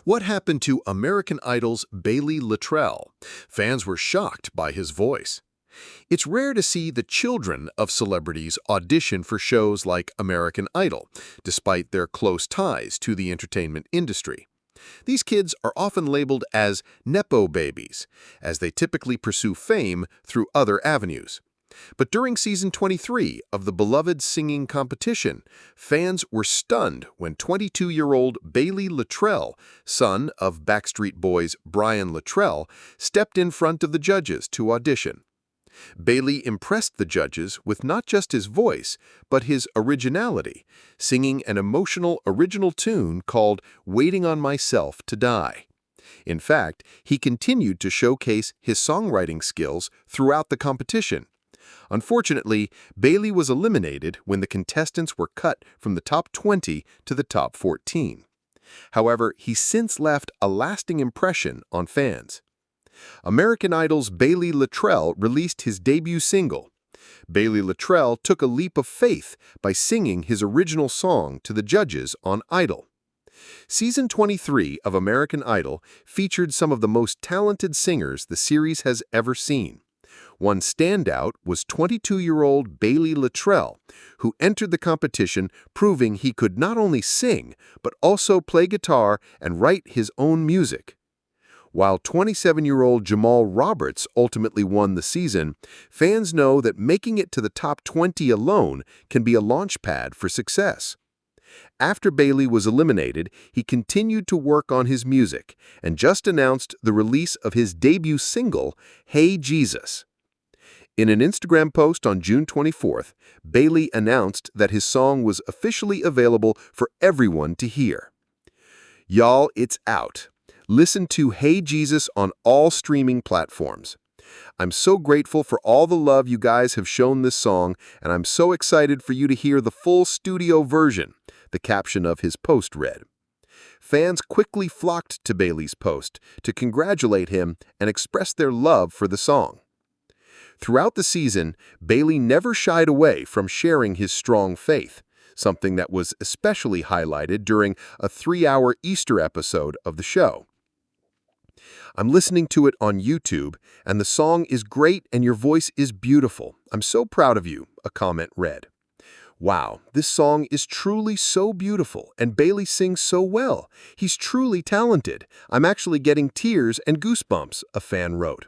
What happened to American Idol's Baylee Littrell? Fans were shocked by his voice. It's rare to see the children of celebrities audition for shows like American Idol, despite their close ties to the entertainment industry. These kids are often labeled as Nepo babies, as they typically pursue fame through other avenues. But during season 23 of the beloved singing competition, fans were stunned when 22-year-old Baylee Littrell, son of Backstreet Boys' Brian Littrell, stepped in front of the judges to audition. Baylee impressed the judges with not just his voice, but his originality, singing an emotional original tune called "Waiting on Myself to Die." In fact, he continued to showcase his songwriting skills throughout the competition. Unfortunately, Baylee was eliminated when the contestants were cut from the top 20 to the top 14. However, he's since left a lasting impression on fans. American Idol's Baylee Littrell released his debut single. Baylee Littrell took a leap of faith by singing his original song to the judges on Idol. Season 23 of American Idol featured some of the most talented singers the series has ever seen. One standout was 22-year-old Baylee Littrell, who entered the competition proving he could not only sing, but also play guitar and write his own music. While 27-year-old Jamal Roberts ultimately won the season, fans know that making it to the top 20 alone can be a launchpad for success. After Baylee was eliminated, he continued to work on his music and just announced the release of his debut single, "Hey Jesus." In an Instagram post on June 24th, Baylee announced that his song was officially available for everyone to hear. Y'all, it's out. Listen to "Hey Jesus" on all streaming platforms. I'm so grateful for all the love you guys have shown this song, and I'm so excited for you to hear the full studio version, the caption of his post read. Fans quickly flocked to Baylee's post to congratulate him and express their love for the song. Throughout the season, Baylee never shied away from sharing his strong faith, something that was especially highlighted during a 3-hour Easter episode of the show. "I'm listening to it on YouTube, and the song is great and your voice is beautiful. I'm so proud of you," a comment read. "Wow, this song is truly so beautiful, and Baylee sings so well. He's truly talented. I'm actually getting tears and goosebumps," a fan wrote.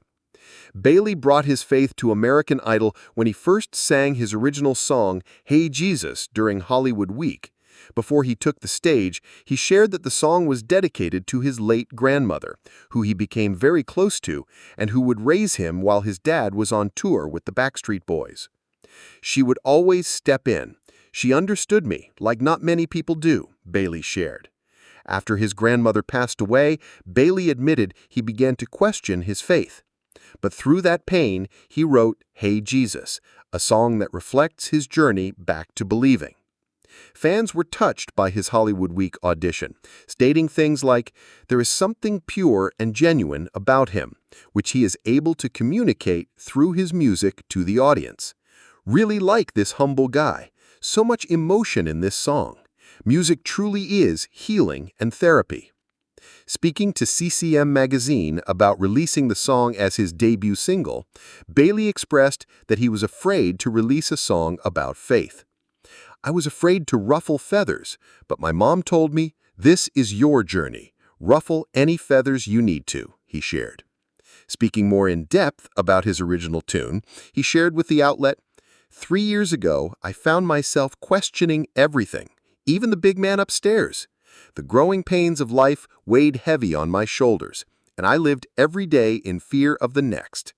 Baylee brought his faith to American Idol when he first sang his original song, "Hey Jesus," during Hollywood Week. Before he took the stage, he shared that the song was dedicated to his late grandmother, who he became very close to and who would raise him while his dad was on tour with the Backstreet Boys. "She would always step in. She understood me, like not many people do," Baylee shared. After his grandmother passed away, Baylee admitted he began to question his faith. But through that pain, he wrote "Hey Jesus," a song that reflects his journey back to believing. Fans were touched by his Hollywood Week audition, stating things like, "There is something pure and genuine about him, which he is able to communicate through his music to the audience. Really like this humble guy. So much emotion in this song. Music truly is healing and therapy." Speaking to CCM magazine about releasing the song as his debut single, Baylee expressed that he was afraid to release a song about faith. "I was afraid to ruffle feathers, but my mom told me, 'This is your journey. Ruffle any feathers you need to,'" he shared. Speaking more in depth about his original tune, he shared with the outlet, "3 years ago, I found myself questioning everything, even the big man upstairs. The growing pains of life weighed heavy on my shoulders, and I lived every day in fear of the next.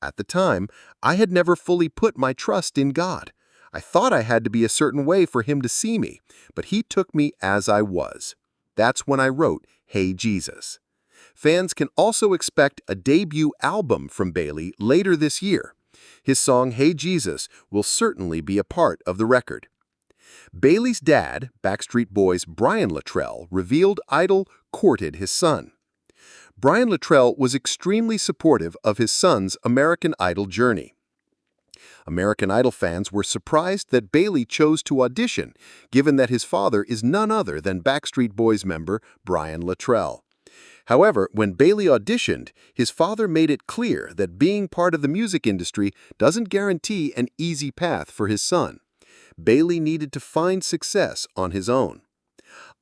At the time, I had never fully put my trust in God. I thought I had to be a certain way for him to see me, but he took me as I was. That's when I wrote Hey Jesus." Fans can also expect a debut album from Baylee later this year. His song Hey Jesus will certainly be a part of the record. Baylee's dad, Backstreet Boys' Brian Littrell, revealed Idol courted his son. Brian Littrell was extremely supportive of his son's American Idol journey. American Idol fans were surprised that Baylee chose to audition, given that his father is none other than Backstreet Boys member Brian Littrell. However, when Baylee auditioned, his father made it clear that being part of the music industry doesn't guarantee an easy path for his son. Baylee needed to find success on his own.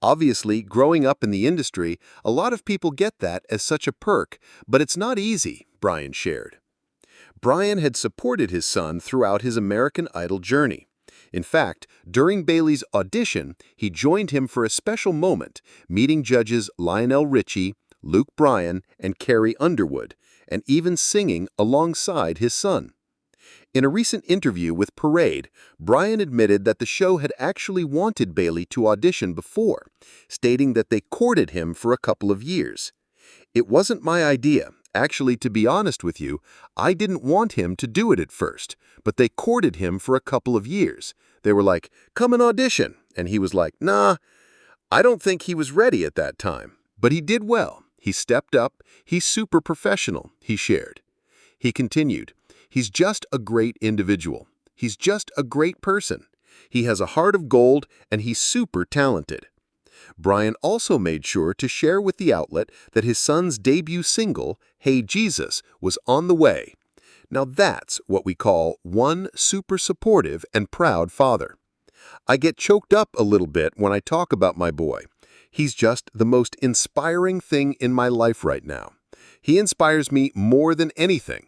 Obviously, growing up in the industry, a lot of people get that as such a perk, but it's not easy, Brian shared. Brian had supported his son throughout his American Idol journey. In fact, during Baylee's audition, he joined him for a special moment, meeting judges Lionel Richie, Luke Bryan, and Carrie Underwood, and even singing alongside his son. In a recent interview with Parade, Brian admitted that the show had actually wanted Baylee to audition before, stating that they courted him for a couple of years. "It wasn't my idea. Actually, to be honest with you, I didn't want him to do it at first, but they courted him for a couple of years. They were like, 'Come and audition.' And he was like, 'Nah.' I don't think he was ready at that time. But he did well. He stepped up. He's super professional," he shared. He continued, "He's just a great individual. He's just a great person. He has a heart of gold, and he's super talented." Brian also made sure to share with the outlet that his son's debut single, "Hey Jesus," was on the way. Now that's what we call one super supportive and proud father. I get choked up a little bit when I talk about my boy. He's just the most inspiring thing in my life right now. He inspires me more than anything.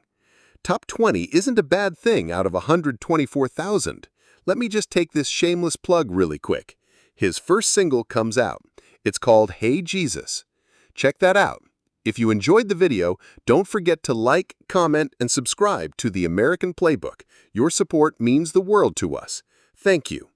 Top 20 isn't a bad thing out of 124,000. Let me just take this shameless plug really quick. His first single comes out. It's called "Hey Jesus." Check that out. If you enjoyed the video, don't forget to like, comment, and subscribe to The American Playbook. Your support means the world to us. Thank you.